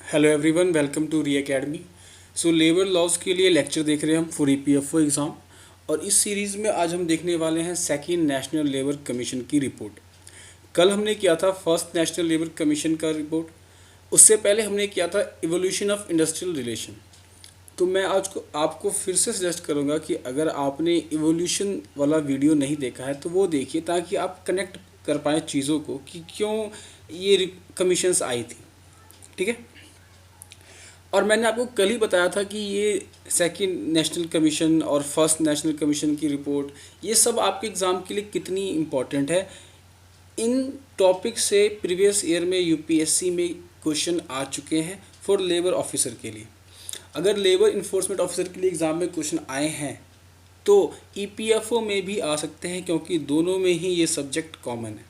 Hello everyone, welcome to re academy. So labour laws के लिए lecture देख रहे हैं हम फॉर ईपीएफओ एग्ज़ाम। और इस सीरीज़ में आज हम देखने वाले हैं सेकंड नेशनल लेबर कमीशन की रिपोर्ट। कल हमने किया था फर्स्ट नेशनल लेबर कमीशन का रिपोर्ट। उससे पहले हमने किया था इवोल्यूशन ऑफ इंडस्ट्रियल रिलेशन। तो मैं आज को आपको फिर से सजेस्ट करूँगा कि अगर आपने इवोल्यूशन वाला वीडियो नहीं देखा है तो वो देखिए, ताकि आप कनेक्ट कर पाएँ चीज़ों को कि क्यों ये कमीशंस आई थी। ठीक है। और मैंने आपको कल ही बताया था कि ये सेकंड नेशनल कमीशन और फर्स्ट नेशनल कमीशन की रिपोर्ट ये सब आपके एग्ज़ाम के लिए कितनी इम्पॉर्टेंट है। इन टॉपिक से प्रीवियस ईयर में यूपीएससी में क्वेश्चन आ चुके हैं फॉर लेबर ऑफिसर के लिए। अगर लेबर इन्फोर्समेंट ऑफिसर के लिए एग्ज़ाम में क्वेश्चन आए हैं तो ईपीएफओ में भी आ सकते हैं, क्योंकि दोनों में ही ये सब्जेक्ट कॉमन है।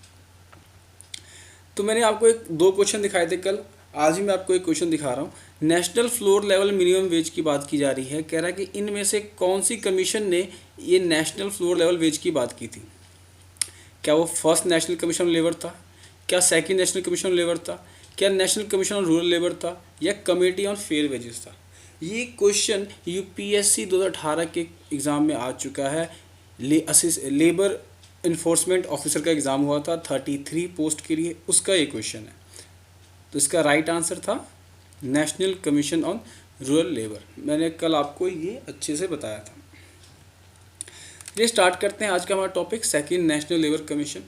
तो मैंने आपको दो क्वेश्चन दिखाए थे कल, आज ही मैं आपको एक क्वेश्चन दिखा रहा हूँ। National floor level minimum wage की बात की जा रही है। कह रहा है कि इनमें से कौन सी कमीशन ने ये नेशनल फ्लोर लेवल वेज की बात की थी। क्या वो first national commission on labour था, क्या second national commission on labour था, क्या national commission on rural labour था, या कमेटी ऑन फेयर वेजेस था। ये क्वेश्चन यूपीएससी 2018 के एग्ज़ाम में आ चुका है। लेबर इन्फोर्समेंट ऑफिसर का एग्ज़ाम हुआ था 33 पोस्ट के लिए, उसका ये क्वेश्चन है। तो इसका राइट आंसर था national commission on rural labour. मैंने कल आपको ये अच्छे से बताया था। ये स्टार्ट करते हैं आज का हमारा topic, second national labour commission.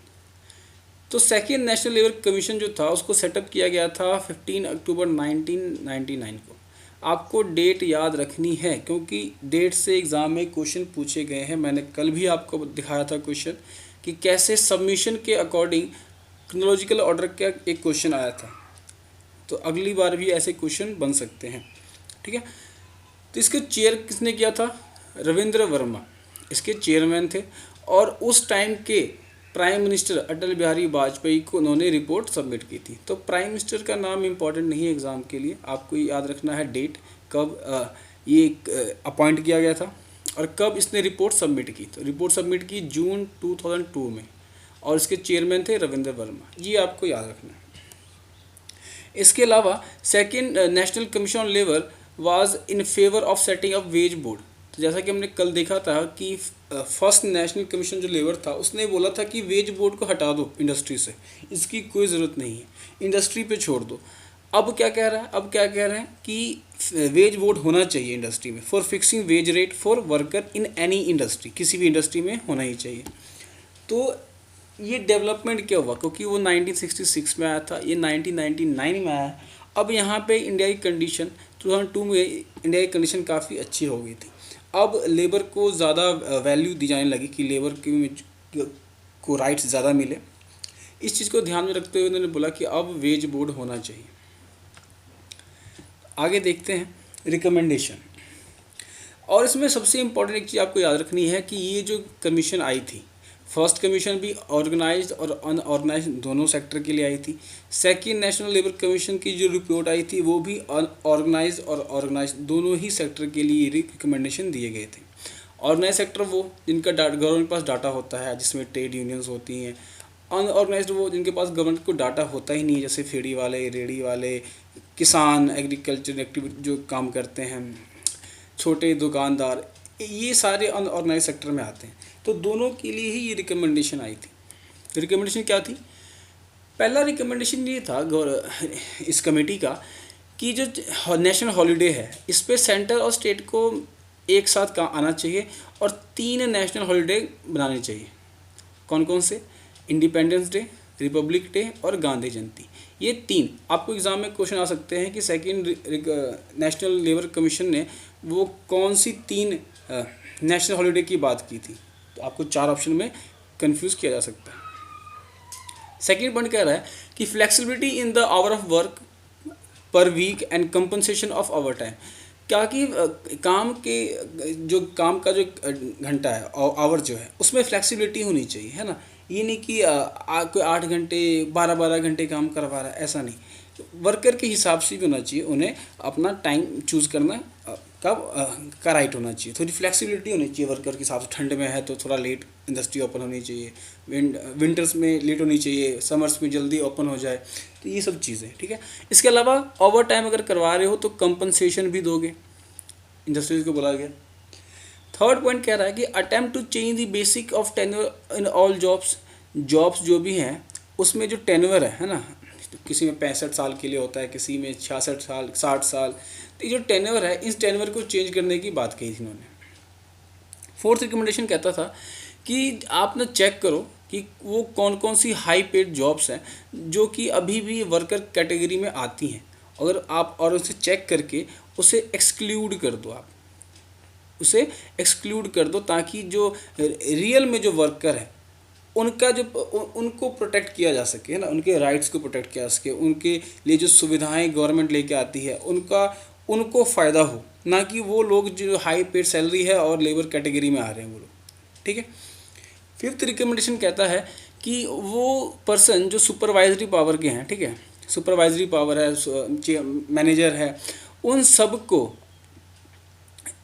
तो सेकंड नेशनल लेबर कमीशन जो था उसको सेटअप किया गया था 15 अक्टूबर 1999 को। आपको डेट याद रखनी है क्योंकि डेट से एग्ज़ाम में क्वेश्चन पूछे गए हैं। मैंने कल भी आपको दिखाया था क्वेश्चन कि कैसे सबमिशन के अकॉर्डिंग क्रोनोलॉजिकल ऑर्डर का एक क्वेश्चन आया था। तो अगली बार भी ऐसे क्वेश्चन बन सकते हैं। ठीक है। तो इसके चेयर किसने किया था? रविंद्र वर्मा इसके चेयरमैन थे। और उस टाइम के प्राइम मिनिस्टर अटल बिहारी वाजपेयी को उन्होंने रिपोर्ट सबमिट की थी। तो प्राइम मिनिस्टर का नाम इम्पॉर्टेंट नहीं है एग्ज़ाम के लिए, आपको याद रखना है डेट कब ये अपॉइंट किया गया था और कब इसने रिपोर्ट सबमिट की। तो रिपोर्ट सबमिट की जून 2002 में, और इसके चेयरमैन थे रविंद्र वर्मा। ये आपको याद रखना है। इसके अलावा second national commission on labour was in favour of setting up wage board. तो जैसा कि हमने कल देखा था कि फर्स्ट नेशनल कमीशन जो लेबर था उसने बोला था कि वेज बोर्ड को हटा दो इंडस्ट्री से, इसकी कोई ज़रूरत नहीं है, इंडस्ट्री पे छोड़ दो। अब क्या कह रहा है? अब क्या कह रहे हैं कि वेज बोर्ड होना चाहिए इंडस्ट्री में for fixing wage rate for worker in any industry, किसी भी इंडस्ट्री में होना ही चाहिए। तो ये डेवलपमेंट क्या हुआ? क्योंकि वो 1966 में आया था, ये 1999 में आया। अब यहाँ पे इंडिया की कंडीशन 2002 में इंडिया की कंडीशन काफ़ी अच्छी हो गई थी। अब लेबर को ज़्यादा वैल्यू दी जाने लगी कि लेबर को राइट्स ज़्यादा मिले। इस चीज़ को ध्यान में रखते हुए उन्होंने बोला कि अब वेज बोर्ड होना चाहिए। आगे देखते हैं रिकमेंडेशन। और इसमें सबसे इम्पोर्टेंट एक चीज़ आपको याद रखनी है कि ये जो कमीशन आई थी, फर्स्ट कमीशन भी ऑर्गेनाइज्ड और अनऑर्गेनाइज्ड दोनों सेक्टर के लिए आई थी। सेकंड नेशनल लेबर कमीशन की जो रिपोर्ट आई थी वो भी अनऑर्गेनाइज्ड और ऑर्गेनाइज्ड दोनों ही सेक्टर के लिए रिकमेंडेशन दिए गए थे। ऑर्गेनाइज सेक्टर वो जिनका गवर्नमेंट के पास डाटा होता है, जिसमें ट्रेड यूनियंस होती हैं। अनऑर्गेनाइज्ड वो जिनके पास गवर्नमेंट को डाटा होता ही नहीं है, जैसे फेरी वाले, रेडी वाले, किसान, एग्रीकल्चर एक्टिविटी जो काम करते हैं, छोटे दुकानदार, ये सारे अनऑर्गेनाइज सेक्टर में आते हैं। तो दोनों के लिए ही ये रिकमेंडेशन आई थी। रिकमेंडेशन क्या थी? पहला रिकमेंडेशन ये था इस कमेटी का कि जो नेशनल हॉलीडे है इस पे सेंटर और स्टेट को एक साथ आना चाहिए और 3 नेशनल हॉलीडे बनाने चाहिए। कौन कौन से? इंडिपेंडेंस डे, रिपब्लिक डे और गांधी जयंती। ये 3 आपको एग्ज़ाम में क्वेश्चन आ सकते हैं कि सेकंड नेशनल लेबर कमीशन ने वो कौन सी 3 नेशनल हॉलीडे की बात की थी। तो आपको 4 ऑप्शन में कंफ्यूज किया जा सकता है। सेकंड पॉइंट कह रहा है कि flexibility in the hour of work per week and compensation of overtime. क्या कि काम का जो घंटा है, आवर जो है, उसमें फ्लेक्सिबिलिटी होनी चाहिए, है ना। ये नहीं कि कोई 8 घंटे 12 घंटे काम करवा रहा है, ऐसा नहीं। वर्कर के हिसाब से भी होना चाहिए, उन्हें अपना टाइम चूज़ करना का राइट होना चाहिए। थोड़ी फ्लेक्सिबिलिटी होनी चाहिए वर्कर के हिसाब से, ठंड में है तो थोड़ा लेट इंडस्ट्री ओपन होनी चाहिए, विंटर्स में लेट होनी चाहिए, समर्स में जल्दी ओपन हो जाए, तो ये सब चीज़ें, ठीक है। इसके अलावा ओवर टाइम अगर करवा रहे हो तो कंपनसेशन भी दोगे, इंडस्ट्रीज को बोला गया। थर्ड पॉइंट कह रहा है कि attempt to change the basic of tenure in all jobs जो भी हैं उसमें जो टेन्योर है ना, किसी में 65 साल के लिए होता है, किसी में 66 साल, 60 साल, तो ये जो टेन्योर है इस टेन्योर को चेंज करने की बात कही थी उन्होंने। फोर्थ रिकमेंडेशन कहता था कि आप ना चेक करो कि वो कौन कौन सी हाई पेड जॉब्स हैं जो कि अभी भी वर्कर कैटेगरी में आती हैं, अगर आप और उसे चेक करके उसे एक्सक्लूड कर दो, आप उसे एक्सक्लूड कर दो, ताकि जो रियल में जो वर्कर है उनका जो उनको प्रोटेक्ट किया जा सके, है ना, उनके राइट्स को प्रोटेक्ट किया जा सके, उनके लिए जो सुविधाएं गवर्नमेंट लेके आती है उनको फ़ायदा हो, ना कि वो लोग जो हाई पेड सैलरी है और लेबर कैटेगरी में आ रहे हैं वो लोग, ठीक है। फिफ्थ रिकमेंडेशन कहता है कि वो पर्सन जो सुपरवाइजरी पावर के हैं, ठीक है, सुपरवाइजरी पावर है, मैनेजर है, उन सब को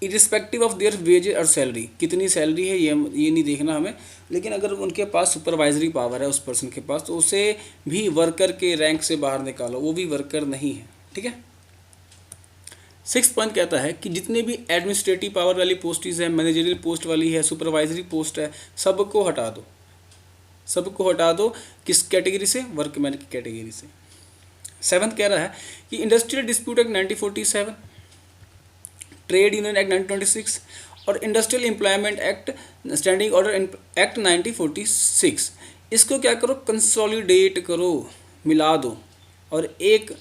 इरिस्पेक्टिव ऑफ देयर वेज और सैलरी, कितनी सैलरी है ये नहीं देखना हमें, लेकिन अगर उनके पास सुपरवाइजरी पावर है उस पर्सन के पास, तो उसे भी वर्कर के रैंक से बाहर निकालो, वो भी वर्कर नहीं है, ठीक है। सिक्स्थ पॉइंट कहता है कि जितने भी एडमिनिस्ट्रेटिव पावर वाली पोस्टेज है, मैनेजरियल पोस्ट वाली है, सुपरवाइजरी पोस्ट है, सबको हटा दो किस कैटेगरी से, वर्कमैन की कैटेगरी से। सेवन्थ कह रहा है कि industrial dispute act 1947, trade union act 1926 और industrial employment act, standing order act 1946, इसको क्या करो, कंसोलिडेट करो, मिला दो और एक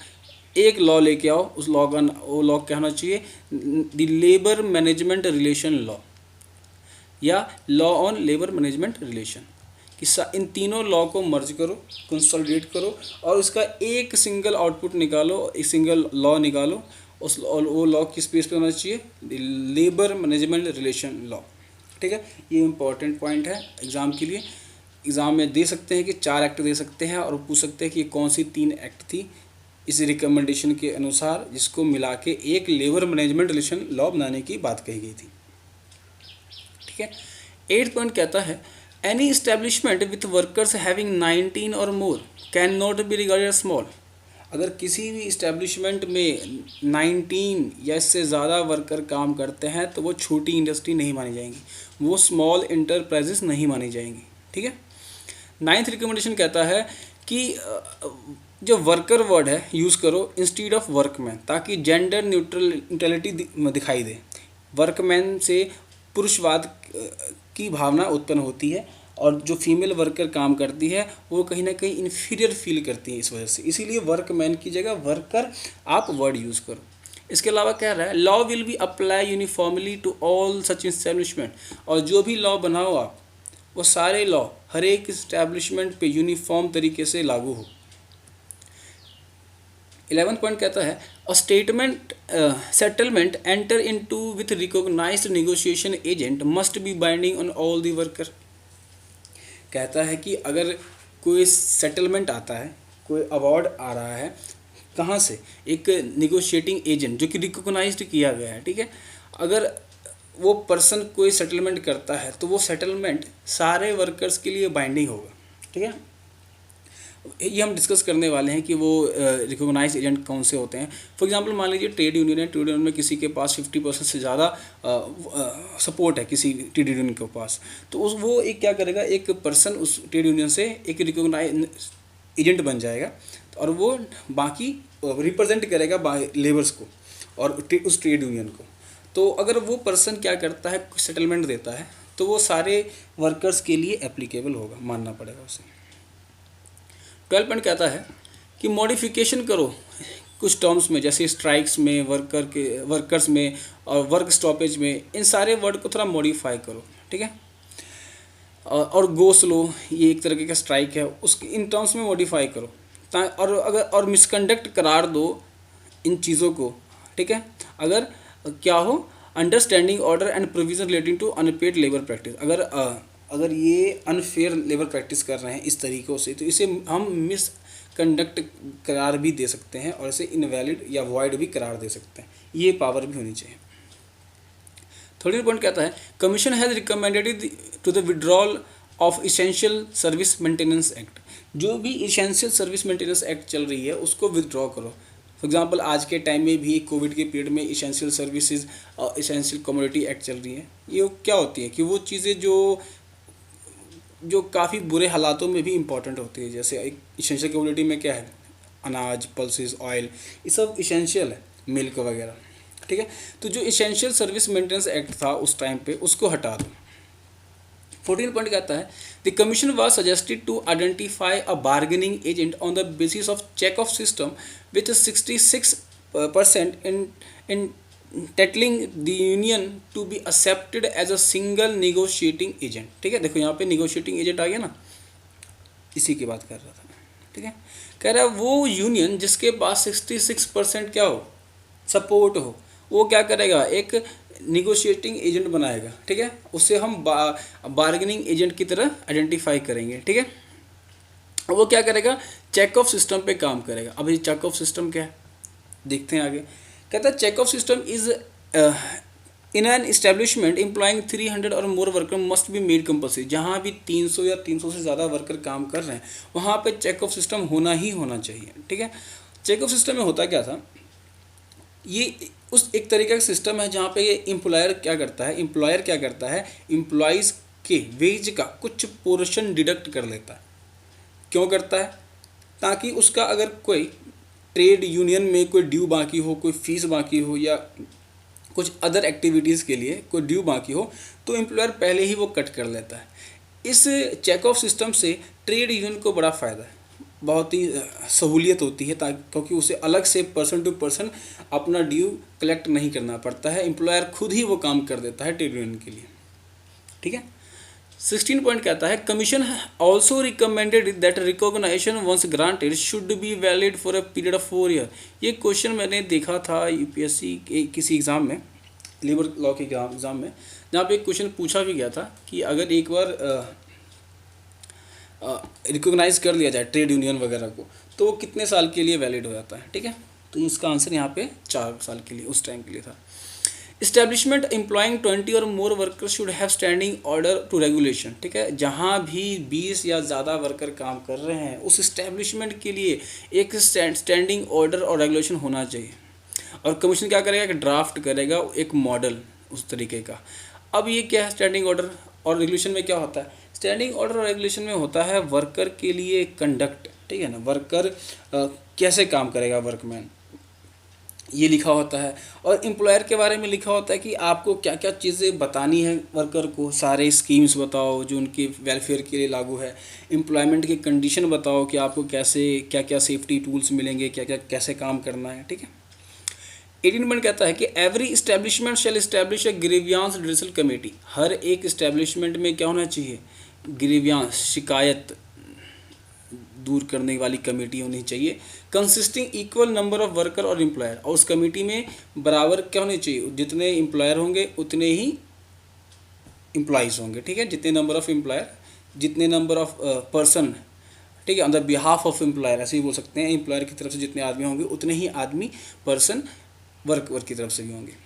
लॉ लेके आओ। उस लॉ का वो लॉ क्या होना चाहिए, the labour management relation law या law on labour management relation, कि इन तीनों लॉ को मर्ज करो, कंसोलिडेट करो और उसका एक सिंगल आउटपुट निकालो, एक सिंगल लॉ निकालो। वो लॉ किस बेस पे होना चाहिए, लेबर मैनेजमेंट रिलेशन लॉ, ठीक है। ये इंपॉर्टेंट पॉइंट है एग्ज़ाम के लिए। एग्ज़ाम में दे सकते हैं कि 4 एक्ट दे सकते हैं और पूछ सकते हैं कि कौन सी 3 एक्ट थी इस रिकमेंडेशन के अनुसार जिसको मिला के एक लेबर मैनेजमेंट रिलेशन लॉ बनाने की बात कही गई थी, ठीक है। 8th पॉइंट कहता है any establishment with workers having 19 और more can not be regarded small. अगर किसी भी इस्टेब्लिशमेंट में 19 या इससे ज़्यादा वर्कर काम करते हैं तो वो छोटी इंडस्ट्री नहीं मानी जाएंगी, वो स्मॉल इंटरप्राइजेस नहीं मानी जाएंगी, ठीक है। 9th रिकमेंडेशन कहता है कि जो वर्कर वर्ड है यूज़ करो इंस्टीड ऑफ वर्कमैन, ताकि जेंडर न्यूट्रलिटी दिखाई दे। वर्कमैन से पुरुषवाद की भावना उत्पन्न होती है और जो फीमेल वर्कर काम करती है वो कहीं ना कहीं इन्फीरियर फील करती है इस वजह से, इसीलिए वर्कमैन की जगह वर्कर आप वर्ड यूज़ करो। इसके अलावा क्या रहा है, law will be apply uniformly to all such establishment, और जो भी लॉ बनाओ आप वो सारे लॉ हर एक इस्टेब्लिशमेंट पे यूनिफॉर्म तरीके से लागू हो। 11th पॉइंट कहता है a statement settlement enter into with recognised negotiation agent must be binding on all the worker. कहता है कि अगर कोई सेटलमेंट आता है, कोई अवार्ड आ रहा है, कहाँ से, एक निगोशिएटिंग एजेंट जो कि रिकॉग्नाइज्ड किया गया है, ठीक है, अगर वो पर्सन कोई सेटलमेंट करता है तो वो सेटलमेंट सारे वर्कर्स के लिए बाइंडिंग होगा, ठीक है। ये हम डिस्कस करने वाले हैं कि वो रिकॉग्नाइज एजेंट कौन से होते हैं। फॉर एग्जांपल मान लीजिए ट्रेड यूनियन है, ट्रेड यूनियन में किसी के पास 50% से ज़्यादा सपोर्ट है किसी ट्रेड यूनियन के पास, तो वो एक क्या करेगा, एक पर्सन उस ट्रेड यूनियन से एक रिकॉग्नाइज एजेंट बन जाएगा और वो बाकी रिप्रेजेंट करेगा लेबर्स को और उस ट्रेड यूनियन को। तो अगर वो पर्सन क्या करता है, सेटलमेंट देता है, तो वो सारे वर्कर्स के लिए एप्लीकेबल होगा, मानना पड़ेगा उसे। 12 पॉइंट कहता है कि मॉडिफिकेशन करो कुछ टर्म्स में, जैसे स्ट्राइक्स में, वर्कर्स में और वर्क स्टॉपेज में, इन सारे वर्ड को थोड़ा मॉडिफाई करो, ठीक है। और गो स्लो, ये एक तरीके का स्ट्राइक है, उसके इन टर्म्स में मॉडिफाई करो और मिसकंडक्ट करार दो इन चीज़ों को, ठीक है। अगर क्या हो, understanding order and provision relating to unpaid labour practice, अगर ये अनफेयर लेबर प्रैक्टिस कर रहे हैं इस तरीक़ों से, तो इसे हम मिस कंडक्ट करार भी दे सकते हैं और इसे इनवैलिड या वॉइड भी करार दे सकते हैं, ये पावर भी होनी चाहिए। 13 पॉइंट कहता है commission has recommended to the withdrawal of essential service maintenance act. जो भी इसेंशियल सर्विस मेंटेनेंस एक्ट चल रही है उसको विदड्रॉ करो। फॉर एग्जांपल आज के टाइम में भी कोविड के पीरियड में इसेंशियल सर्विसेज और इसेंशियल कमोडिटी एक्ट चल रही है। ये क्या होती है कि वो चीज़ें जो काफ़ी बुरे हालातों में भी इम्पॉर्टेंट होती है। जैसे एक इसेंशियल कमोडिटी में क्या है, अनाज, पल्सेस, ऑयल, ये सब इसेंशियल है, मिल्क वगैरह, ठीक है। तो जो इसेंशियल सर्विस मेंटेनेंस एक्ट था उस टाइम पे उसको हटा दो। 14 पॉइंट कहता है the commission was suggested to identify a bargaining agent on the basis of check off system with 66% entitling the union to be accepted as a single negotiating agent. ठीक है, देखो यहाँ पे नेगोशिएटिंग एजेंट आ गया ना, इसी की बात कर रहा था। ठीक है, कह रहा है वो यूनियन जिसके पास 66% क्या हो, सपोर्ट हो, वो क्या करेगा, एक निगोशिएटिंग एजेंट बनाएगा। ठीक है, उससे हम बार्गेनिंग एजेंट की तरह आइडेंटिफाई करेंगे। ठीक है, वो क्या करेगा, चेक ऑफ सिस्टम पे काम करेगा। अब ये चेक ऑफ सिस्टम क्या है देखते हैं आगे। कहता है check off system is in an establishment employing 300 और more worker must be made compulsory. जहाँ भी 300 या 300 से ज़्यादा वर्कर काम कर रहे हैं वहाँ पे चेक ऑफ सिस्टम होना ही होना चाहिए। ठीक है, चेक ऑफ सिस्टम में होता क्या था, ये उस एक तरीके का सिस्टम है जहाँ पे ये एम्प्लॉयर क्या करता है, एम्प्लॉइज़ के वेज का कुछ पोर्शन डिडक्ट कर लेता है। क्यों करता है, ताकि उसका अगर कोई ट्रेड यूनियन में कोई ड्यू बाकी हो, कोई फीस बाकी हो या कुछ अदर एक्टिविटीज़ के लिए कोई ड्यू बाकी हो तो एम्प्लॉयर पहले ही वो कट कर लेता है। इस चेक ऑफ सिस्टम से ट्रेड यूनियन को बड़ा फ़ायदा है, बहुत ही सहूलियत होती है, ताकि क्योंकि उसे अलग से पर्सन टू पर्सन अपना ड्यू कलेक्ट नहीं करना पड़ता है, एम्प्लॉयर खुद ही वो काम कर देता है ट्रेड यूनियन के लिए। ठीक है, 16 पॉइंट कहता है commission also recommended that recognisation once granted should be valid for a period of 4 year. ये क्वेश्चन मैंने देखा था यूपीएससी के किसी एग्ज़ाम में, लेबर लॉ के एग्ज़ाम में, जहाँ पे एक क्वेश्चन पूछा भी गया था कि अगर एक बार रिकॉग्नाइज कर लिया जाए ट्रेड यूनियन वगैरह को तो वो कितने साल के लिए वैलिड हो जाता है। ठीक है, तो इसका आंसर यहाँ पे 4 साल के लिए उस टाइम के लिए था। इस्टेब्लिशमेंट एम्प्लॉइंग 20 और more worker should have standing order to regulation. ठीक है, जहाँ भी 20 या ज़्यादा वर्कर काम कर रहे हैं उस इस्टेब्लिशमेंट के लिए एक स्टैंडिंग ऑर्डर और रेगुलेशन होना चाहिए। और कमीशन क्या करेगा कि ड्राफ्ट करेगा एक मॉडल उस तरीके का। अब ये क्या है, स्टैंडिंग ऑर्डर और रेगुलेशन में क्या होता है, स्टैंडिंग ऑर्डर और रेगुलेशन में होता है वर्कर के लिए कंडक्ट। ठीक है ना, वर्कर कैसे काम करेगा, वर्कमैन, ये लिखा होता है। और एम्प्लॉयर के बारे में लिखा होता है कि आपको क्या क्या चीज़ें बतानी है वर्कर को, सारे स्कीम्स बताओ जो उनके वेलफेयर के लिए लागू है, एम्प्लॉयमेंट के कंडीशन बताओ कि आपको कैसे क्या क्या सेफ्टी टूल्स मिलेंगे, क्या क्या कैसे काम करना है। ठीक है, 18 पॉइंट कहता है कि every establishment shall establish a grievance redressal committee. हर एक इस्टेब्लिशमेंट में क्या होना चाहिए, ग्रीवियांस, शिकायत दूर करने वाली कमेटी होनी चाहिए, consisting equal number of worker और एम्प्लॉयर। और उस कमेटी में बराबर क्या होने चाहिए, जितने एम्प्लॉयर होंगे उतने ही एम्प्लॉइज़ होंगे। ठीक है, जितने नंबर ऑफ एम्प्लॉयर, जितने नंबर ऑफ पर्सन, ठीक है, on the behalf of employer, ऐसे ही बोल सकते हैं, एम्प्लॉयर की तरफ से जितने आदमी होंगे उतने ही आदमी पर्सन वर्क की तरफ से भी होंगे।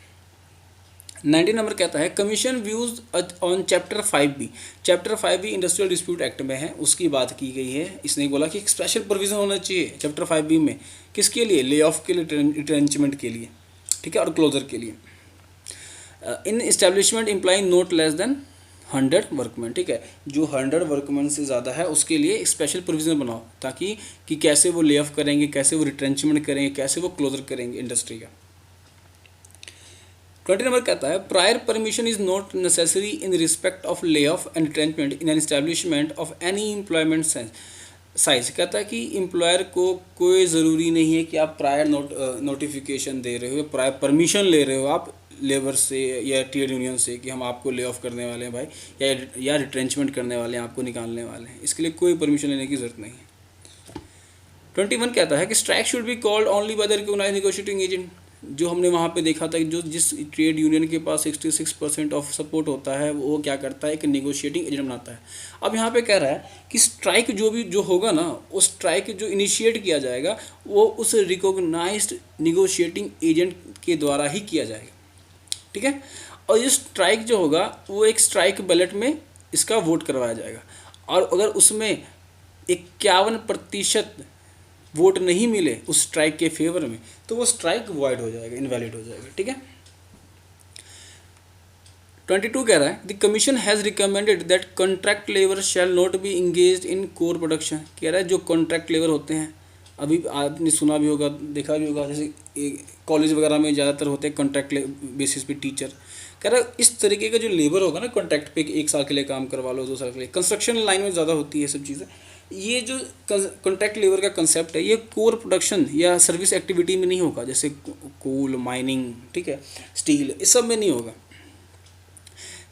19 नंबर कहता है commission views on chapter 5B। Chapter 5B industrial dispute act में है, उसकी बात की गई है। इसने बोला कि एक स्पेशल प्रोविज़न होना चाहिए चैप्टर 5B में, किसके लिए, ले ऑफ के लिए, रिट्रेंचमेंट के लिए, ठीक है, और क्लोजर के लिए। In establishment employing not less than 100 workman. ठीक है, जो 100 वर्कमैन से ज़्यादा है उसके लिए एक स्पेशल प्रोविज़न बनाओ, ताकि कि कैसे वो ले ऑफ करेंगे, कैसे वो रिट्रेंचमेंट करेंगे, कैसे वो क्लोजर करेंगे इंडस्ट्री का। 20 नंबर कहता है prior permission is not necessary in respect of lay off and retrenchment in an establishment of any employment size. कहता है कि एम्प्लॉयर को कोई ज़रूरी नहीं है कि आप प्रायर नोटिफिकेशन दे रहे हो, प्रायर परमिशन ले रहे हो आप लेबर से या ट्रेड यूनियन से कि हम आपको ले ऑफ करने वाले हैं भाई, या रिट्रेंचमेंट करने वाले हैं, आपको निकालने वाले हैं। इसके लिए कोई परमिशन लेने की ज़रूरत नहीं है। 21 कहता है कि strike should be called only by the recognised negotiating agent. जो हमने वहाँ पे देखा था कि जो जिस ट्रेड यूनियन के पास 66% ऑफ सपोर्ट होता है वो क्या करता है, एक नेगोशिएटिंग एजेंट बनाता है। अब यहाँ पे कह रहा है कि स्ट्राइक जो होगा ना, उस स्ट्राइक जो इनिशिएट किया जाएगा वो उस रिकॉग्नाइज्ड नेगोशिएटिंग एजेंट के द्वारा ही किया जाएगा। ठीक है, और ये स्ट्राइक जो होगा वो एक स्ट्राइक बैलेट में इसका वोट करवाया जाएगा, और अगर उसमें 51% वोट नहीं मिले उस स्ट्राइक के फेवर में तो वो स्ट्राइक वॉइड हो जाएगा, इनवैलिड हो जाएगा। ठीक है। 22 कह रहा है the commission has recommended that contract labour shall not be engage in core production. कह रहा है जो कॉन्ट्रैक्ट लेबर होते हैं, अभी आपने सुना भी होगा, देखा भी होगा, जैसे कॉलेज वगैरह में ज़्यादातर होते हैं कॉन्ट्रैक्ट बेसिस पे टीचर। कह रहा है इस तरीके का जो लेबर होगा ना कॉन्ट्रैक्ट पे, 1 साल के लिए काम करवा लो, 2 साल के लिए, कंस्ट्रक्शन लाइन में ज़्यादा होती है सब चीज़ें। ये जो कॉन्ट्रैक्ट लेबर का कंसेप्ट है ये कोर प्रोडक्शन या सर्विस एक्टिविटी में नहीं होगा, जैसे कोल माइनिंग, ठीक है, स्टील, इस सब में नहीं होगा।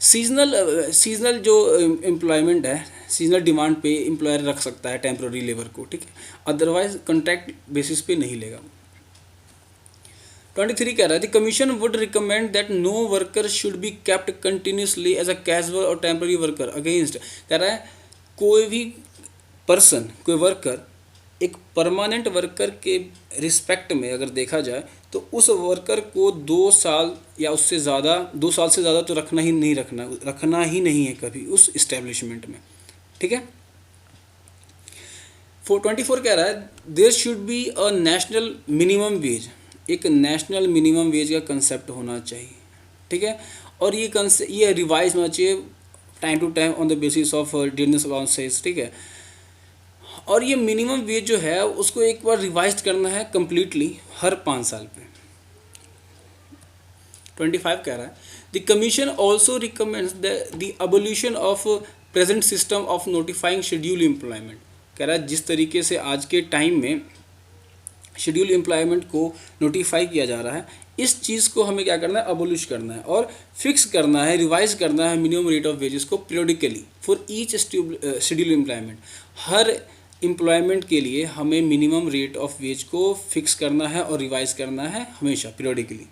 सीजनल जो एम्प्लॉयमेंट है, सीजनल डिमांड पे एम्प्लॉयर रख सकता है टेम्प्रोरी लेबर को, ठीक है, अदरवाइज कॉन्ट्रैक्ट बेसिस पे नहीं लेगा। 23 कह रहा है the commission would recommend that no worker should be kept continuously as a casual or temporary worker against. कह रहा है कोई भी पर्सन, कोई वर्कर एक परमानेंट वर्कर के रिस्पेक्ट में अगर देखा जाए तो उस वर्कर को 2 साल या उससे ज़्यादा, 2 साल से ज़्यादा तो रखना ही नहीं है कभी उस इस्टेब्लिशमेंट में। ठीक है। 24 कह रहा है there should be a national minimum wage, एक नेशनल मिनिमम वेज का कंसेप्ट होना चाहिए। ठीक है। और ये रिवाइज होना चाहिए time to time on the basis of dearness allowances. ठीक है। और ये मिनिमम वेज जो है उसको एक बार रिवाइज करना है कम्प्लीटली हर 5 साल पे। 25 कह रहा है the commission also recommends the abolition of present system of notifying schedule employment. कह रहा है जिस तरीके से आज के टाइम में शेड्यूल एम्प्लॉयमेंट को नोटिफाई किया जा रहा है, इस चीज़ को हमें क्या करना है, अबोलिश करना है और फिक्स करना है, रिवाइज करना है मिनिमम रेट ऑफ वेजेस को periodically for each schedule employment. Her employment के लिए हमें मिनिमम रेट ऑफ वेज को फिक्स करना है और रिवाइज करना है हमेशा पीरियडिकली।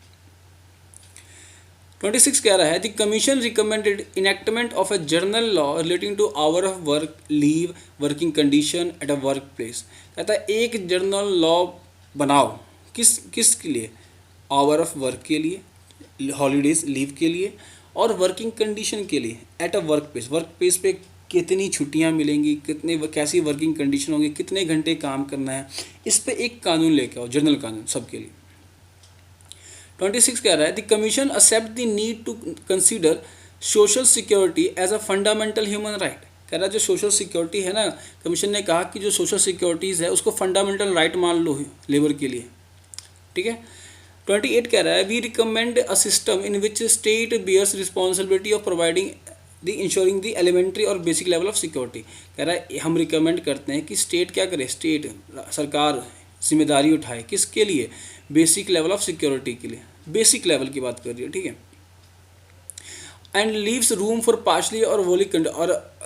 26 कह रहा है the commission recommended enactment of a general law relating to hour of work, leave, working condition at a work place. कहता है एक जनरल लॉ बनाओ, किसके लिए, आवर ऑफ वर्क के लिए, हॉलीडेज लीव के लिए और वर्किंग कंडीशन के लिए एट अ वर्क प्लेस पे कितनी छुट्टियां मिलेंगी, कैसी वर्किंग कंडीशन होंगी, कितने घंटे काम करना है, इस पे एक कानून लेके आओ, जनरल कानून सबके लिए। 26 कह रहा है the commission accept the need to consider social security as a fundamental human right. कह रहा है जो सोशल सिक्योरिटी है ना, कमीशन ने कहा कि जो सोशल सिक्योरिटीज़ है उसको फंडामेंटल राइट मान लो लेबर के लिए। ठीक है। 28 कह रहा है we recommend a system in which state bears responsibility of providing the insuring the elementary or basic level of security. कह रहा है हम रिकमेंड करते हैं कि स्टेट क्या करे, स्टेट सरकार जिम्मेदारी उठाए, किसके लिए, बेसिक लेवल ऑफ सिक्योरिटी के लिए, बेसिक लेवल की बात कर रही है। ठीक है। And leaves room for partially और वोली, और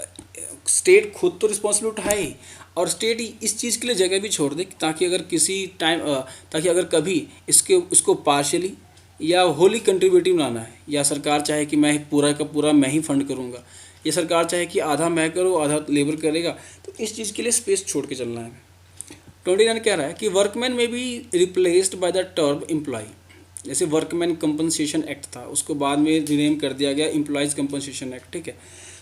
स्टेट खुद तो रिस्पॉन्सिबिलिटी उठाए और स्टेट इस चीज़ के लिए जगह भी छोड़ दे ताकि अगर कभी इसको पार्शली या होली कंट्रीब्यूटिव बनाना है, या सरकार चाहे कि मैं पूरा का पूरा मैं ही फंड करूँगा, या सरकार चाहे कि आधा मैं करूँ आधा लेबर करेगा, तो इस चीज़ के लिए स्पेस छोड़ के चलना है। 29 कह रहा है कि वर्कमैन में be replaced by the term employ. जैसे वर्कमैन कंपनसेशन एक्ट था, उसको बाद में रिनेम कर दिया गया एम्प्लॉयज़ कंपनसेशन एक्ट। ठीक है।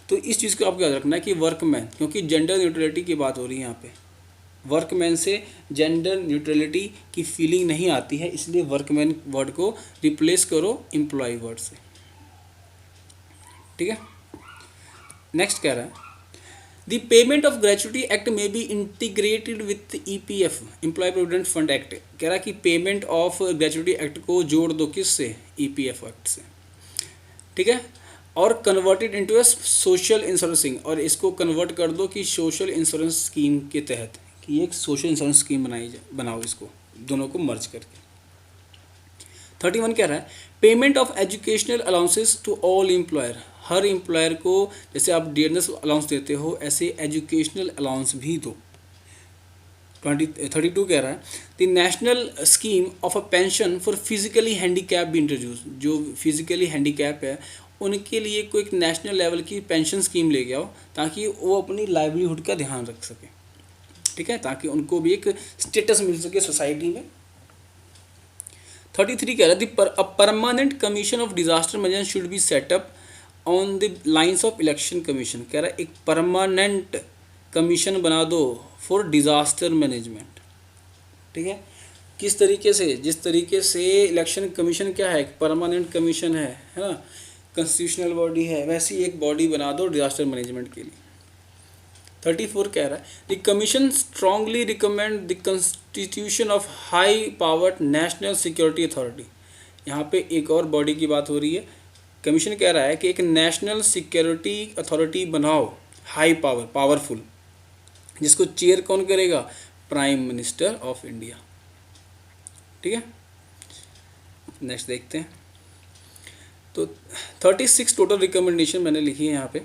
तो इस चीज़ को आपको याद रखना है कि वर्कमैन, क्योंकि जेंडर न्यूट्रलिटी की बात हो रही है यहाँ पे, वर्कमैन से जेंडर न्यूट्रलिटी की फीलिंग नहीं आती है, इसलिए वर्कमैन वर्ड को रिप्लेस करो एम्प्लॉय वर्ड से। ठीक है। नेक्स्ट कह रहा है the payment of gratuity act में be integrated with EPF employee provident fund act. कह रहा है कि पेमेंट ऑफ ग्रेचुटी एक्ट को जोड़ दो किससे, EPF एक्ट से। ठीक है। और कन्वर्टेड इनटू अ सोशल इंश्योरेंसिंग, और इसको कन्वर्ट कर दो कि सोशल इंश्योरेंस स्कीम के तहत, कि एक सोशल इंश्योरेंस स्कीम बनाओ इसको, दोनों को मर्ज करके। 31 कह रहा है payment of educational allowances to all employer. हर एम्प्लॉयर को जैसे आप डियरनेस अलाउंस देते हो ऐसे एजुकेशनल अलाउंस भी दो। 32 कह रहा है the national scheme of a pension for physically handicap भी इंट्रोड्यूस। जो फिजिकली हैंडीकैप है उनके लिए कोई एक नेशनल लेवल की पेंशन स्कीम ले आओ ताकि वो अपनी लाइवलीहुड का ध्यान रख सके। ठीक है, ताकि उनको भी एक स्टेटस मिल सके सोसाइटी में। 33 कह रहा है a permanent commission of disaster management should be set up on the lines of election commission. कह रहा है एक परमानेंट कमीशन बना दो फॉर डिजास्टर मैनेजमेंट। ठीक है, किस तरीके से, जिस तरीके से इलेक्शन कमीशन क्या है, एक परमानेंट कमीशन है ना, कॉन्स्टिट्यूशनल बॉडी है, वैसी एक बॉडी बना दो डिजास्टर मैनेजमेंट के लिए। 34 कह रहा है the commission strongly recommend the constitution of high powered national security authority. यहाँ पे एक और बॉडी की बात हो रही है। कमीशन कह रहा है कि एक नेशनल सिक्योरिटी अथॉरिटी बनाओ, हाई पावरफुल, जिसको चेयर कौन करेगा, प्राइम मिनिस्टर ऑफ इंडिया। ठीक है, नेक्स्ट देखते हैं। तो 36 टोटल रिकमेंडेशन मैंने लिखी है यहाँ पे,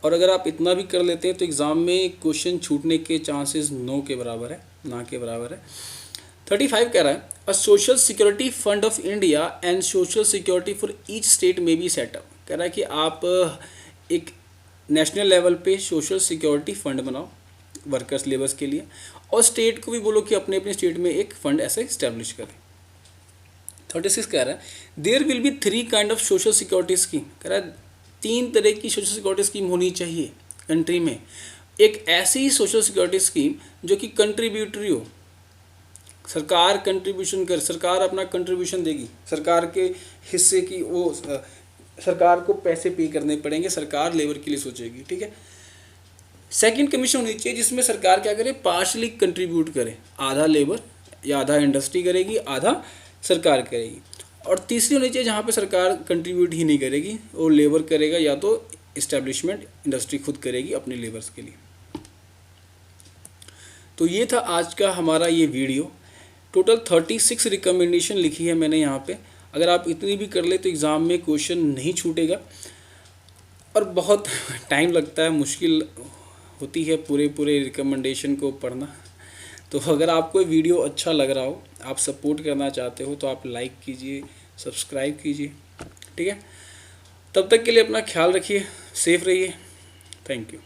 और अगर आप इतना भी कर लेते हैं तो एग्ज़ाम में क्वेश्चन छूटने के चांसेस नो के बराबर है, ना के बराबर है। 35 कह रहा है a social security fund of India and social security for each state में बी सेटअप। कह रहा है कि आप एक नेशनल लेवल पे सोशल सिक्योरिटी फंड बनाओ वर्कर्स लेबर्स के लिए, और स्टेट को भी बोलो कि अपने अपने स्टेट में एक फंड ऐसे इस्टेब्लिश करें। 36 कह रहा है there will be 3 kind of social security scheme. कह रहा है 3 तरह की सोशल सिक्योरिटी स्कीम होनी चाहिए कंट्री में। एक ऐसी सोशल सिक्योरिटी स्कीम जो कि कंट्रीब्यूटरी हो, सरकार कंट्रीब्यूशन कर, सरकार अपना कंट्रीब्यूशन देगी, सरकार के हिस्से की वो सरकार को पैसे पे करने पड़ेंगे, सरकार लेबर के लिए सोचेगी। ठीक है, सेकंड कमीशन होनी चाहिए जिसमें सरकार क्या करे, पार्शली कंट्रीब्यूट करे, आधा लेबर या आधा इंडस्ट्री करेगी, आधा सरकार करेगी। और तीसरी होनी चाहिए जहाँ पे सरकार कंट्रीब्यूट ही नहीं करेगी, वो लेबर करेगा या तो इस्टेब्लिशमेंट इंडस्ट्री खुद करेगी अपने लेबर्स के लिए। तो ये था आज का हमारा ये वीडियो। टोटल 36 रिकमेंडेशन लिखी है मैंने यहाँ पे। अगर आप इतनी भी कर ले तो एग्ज़ाम में क्वेश्चन नहीं छूटेगा, और बहुत टाइम लगता है, मुश्किल होती है पूरे रिकमेंडेशन को पढ़ना। तो अगर आपको वीडियो अच्छा लग रहा हो, आप सपोर्ट करना चाहते हो, तो आप लाइक कीजिए, सब्सक्राइब कीजिए। ठीक है, तब तक के लिए अपना ख्याल रखिए, सेफ रहिए। Thank you.